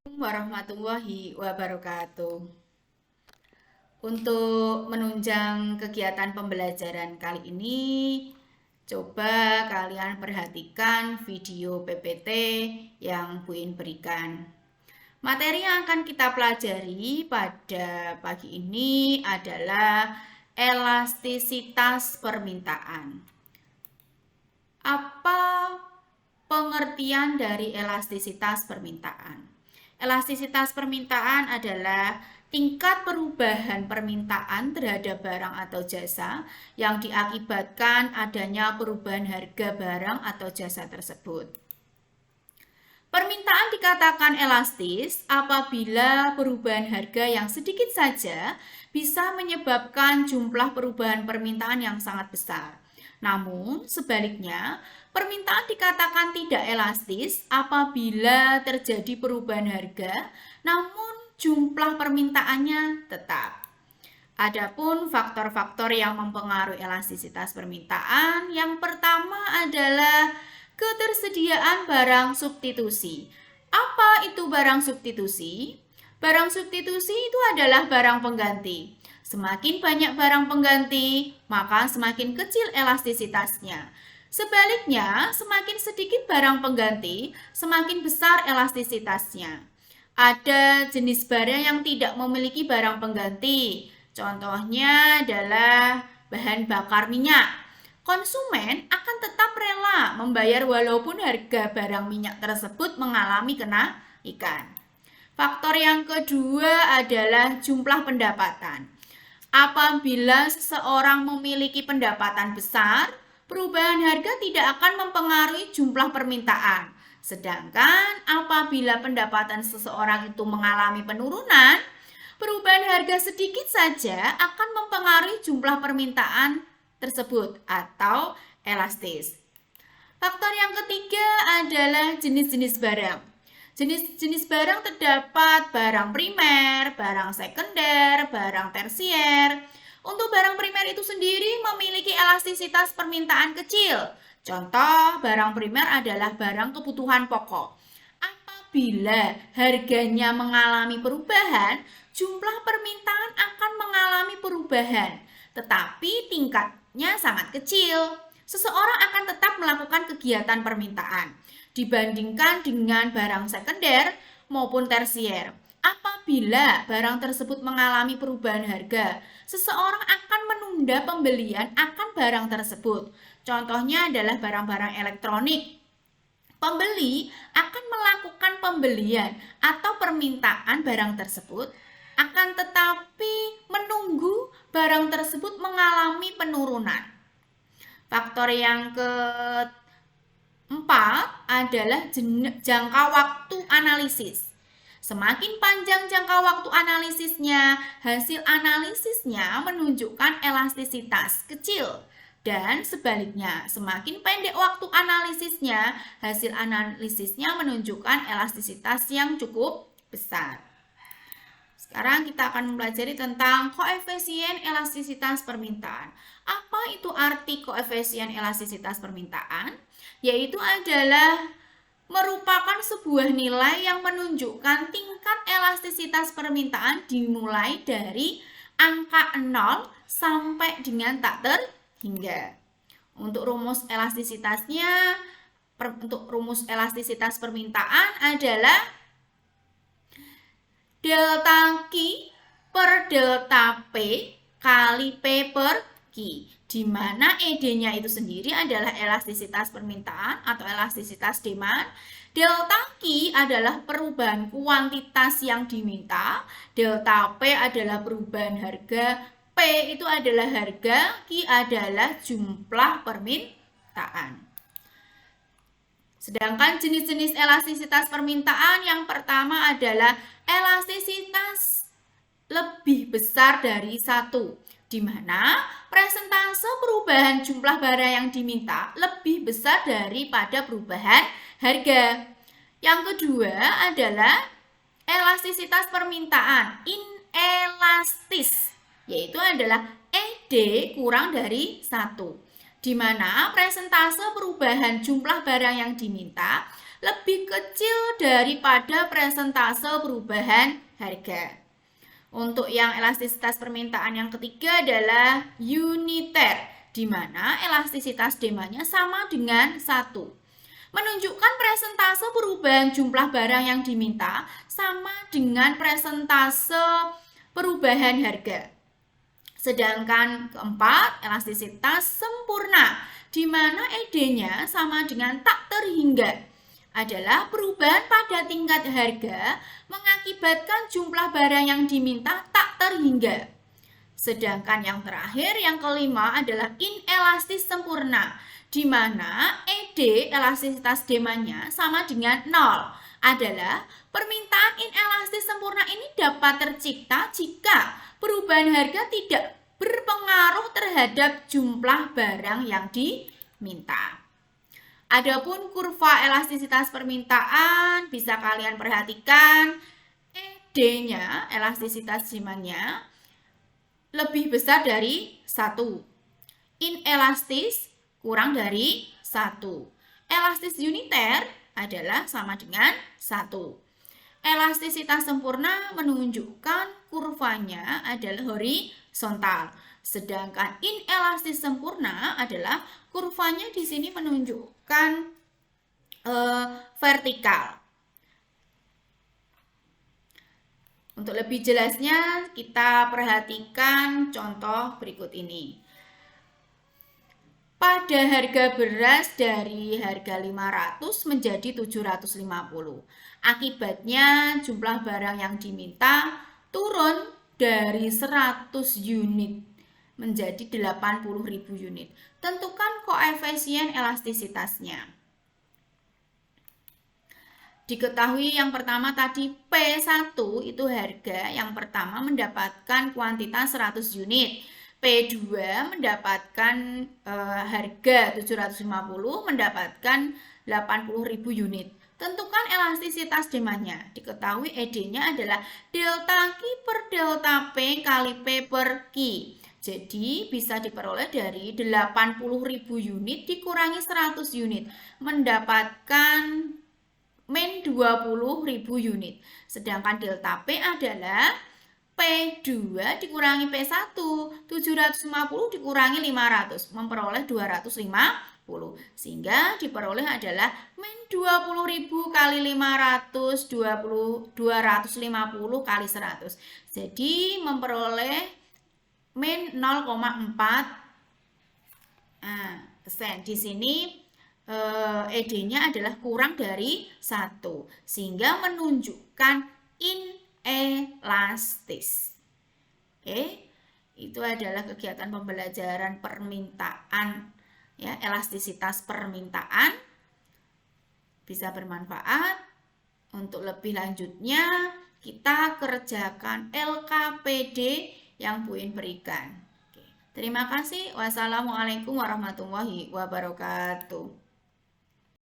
Warahmatullahi wabarakatuh. Untuk menunjang kegiatan pembelajaran kali ini, coba kalian perhatikan video PPT yang Bu In berikan. Materi yang akan kita pelajari pada pagi ini adalah elastisitas permintaan. Apa pengertian dari elastisitas permintaan? Elastisitas permintaan adalah tingkat perubahan permintaan terhadap barang atau jasa yang diakibatkan adanya perubahan harga barang atau jasa tersebut. Permintaan dikatakan elastis apabila perubahan harga yang sedikit saja bisa menyebabkan jumlah perubahan permintaan yang sangat besar. Namun, sebaliknya, permintaan dikatakan tidak elastis apabila terjadi perubahan harga, namun jumlah permintaannya tetap. Adapun faktor-faktor yang mempengaruhi elastisitas permintaan, yang pertama adalah ketersediaan barang substitusi. Apa itu barang substitusi? Barang substitusi itu adalah barang pengganti. Semakin banyak barang pengganti, maka semakin kecil elastisitasnya. Sebaliknya, semakin sedikit barang pengganti, semakin besar elastisitasnya. Ada jenis barang yang tidak memiliki barang pengganti. Contohnya adalah bahan bakar minyak. Konsumen akan tetap rela membayar walaupun harga barang minyak tersebut mengalami kenaikan. Faktor yang kedua adalah jumlah pendapatan. Apabila seseorang memiliki pendapatan besar, perubahan harga tidak akan mempengaruhi jumlah permintaan. Sedangkan apabila pendapatan seseorang itu mengalami penurunan, perubahan harga sedikit saja akan mempengaruhi jumlah permintaan tersebut atau elastis. Faktor yang ketiga adalah jenis-jenis barang. Jenis-jenis barang terdapat barang primer, barang sekunder, barang tersier. Untuk barang primer itu sendiri memiliki elastisitas permintaan kecil. Contoh, barang primer adalah barang kebutuhan pokok. Apabila harganya mengalami perubahan, jumlah permintaan akan mengalami perubahan, tetapi tingkatnya sangat kecil. Seseorang akan tetap melakukan kegiatan permintaan dibandingkan dengan barang sekunder maupun tersier. Apabila barang tersebut mengalami perubahan harga, seseorang akan menunda pembelian akan barang tersebut. Contohnya adalah barang-barang elektronik. Pembeli akan melakukan pembelian atau permintaan barang tersebut, akan tetapi menunggu barang tersebut mengalami penurunan. Faktor yang keempat adalah jangka waktu analisis. Semakin panjang jangka waktu analisisnya, hasil analisisnya menunjukkan elastisitas kecil. Dan sebaliknya, semakin pendek waktu analisisnya, hasil analisisnya menunjukkan elastisitas yang cukup besar. Sekarang kita akan mempelajari tentang koefisien elastisitas permintaan. Apa itu arti koefisien elastisitas permintaan? Yaitu adalah merupakan sebuah nilai yang menunjukkan tingkat elastisitas permintaan dimulai dari angka 0 sampai dengan tak terhingga. Untuk rumus elastisitasnya, untuk rumus elastisitas permintaan adalah delta Q per delta P kali P per Q, di mana ED-nya itu sendiri adalah elastisitas permintaan atau elastisitas demand. Delta Q adalah perubahan kuantitas yang diminta, delta P adalah perubahan harga, P itu adalah harga, Q adalah jumlah permintaan. Sedangkan jenis-jenis elastisitas permintaan yang pertama adalah elastisitas lebih besar dari 1, di mana persentase perubahan jumlah barang yang diminta lebih besar daripada perubahan harga. Yang kedua adalah elastisitas permintaan inelastis, yaitu adalah ED kurang dari 1, di mana persentase perubahan jumlah barang yang diminta lebih kecil daripada persentase perubahan harga. Untuk yang elastisitas permintaan yang ketiga adalah uniter, di mana elastisitas demandnya sama dengan 1. Menunjukkan presentase perubahan jumlah barang yang diminta sama dengan presentase perubahan harga. Sedangkan keempat, elastisitas sempurna, di mana ED-nya sama dengan tak terhingga, adalah perubahan pada tingkat harga mengakibatkan jumlah barang yang diminta tak terhingga. Sedangkan yang terakhir, yang kelima adalah inelastis sempurna, di mana ED elastisitas demandnya sama dengan 0. Adalah permintaan inelastis sempurna ini dapat tercipta jika perubahan harga tidak berpengaruh terhadap jumlah barang yang diminta. Adapun kurva elastisitas permintaan bisa kalian perhatikan, ED-nya, elastisitas demandnya, lebih besar dari 1. Inelastis kurang dari 1. Elastis uniter adalah sama dengan 1. Elastisitas sempurna menunjukkan kurvanya adalah horizontal. Sedangkan inelastis sempurna adalah kurvanya di sini menunjukkan vertikal. Untuk lebih jelasnya kita perhatikan contoh berikut ini. Pada harga beras dari harga 500 menjadi 750. Akibatnya jumlah barang yang diminta turun dari 100 unit menjadi 80.000 unit. Tentukan koefisien elastisitasnya. Diketahui yang pertama tadi P1 itu harga yang pertama mendapatkan kuantitas 100 unit. P2 mendapatkan harga 750 mendapatkan 80.000 unit. Tentukan elastisitas demandnya. Diketahui ED-nya adalah delta Q per delta P kali P per Q. Jadi bisa diperoleh dari 80.000 unit dikurangi 100 unit. Mendapatkan min 20.000 unit. Sedangkan delta P adalah P2 dikurangi P1, 750 dikurangi 500, memperoleh 250. Sehingga diperoleh adalah min 20.000 kali 500, 250 kali 100. Jadi memperoleh min 0,4%. Di sini ED-nya adalah kurang dari 1, sehingga menunjukkan inelastis. Oke, itu adalah kegiatan pembelajaran permintaan, ya, elastisitas permintaan. Bisa bermanfaat. Untuk lebih lanjutnya, kita kerjakan LKPD yang Bu In berikan. Oke. Terima kasih. Wassalamualaikum warahmatullahi wabarakatuh.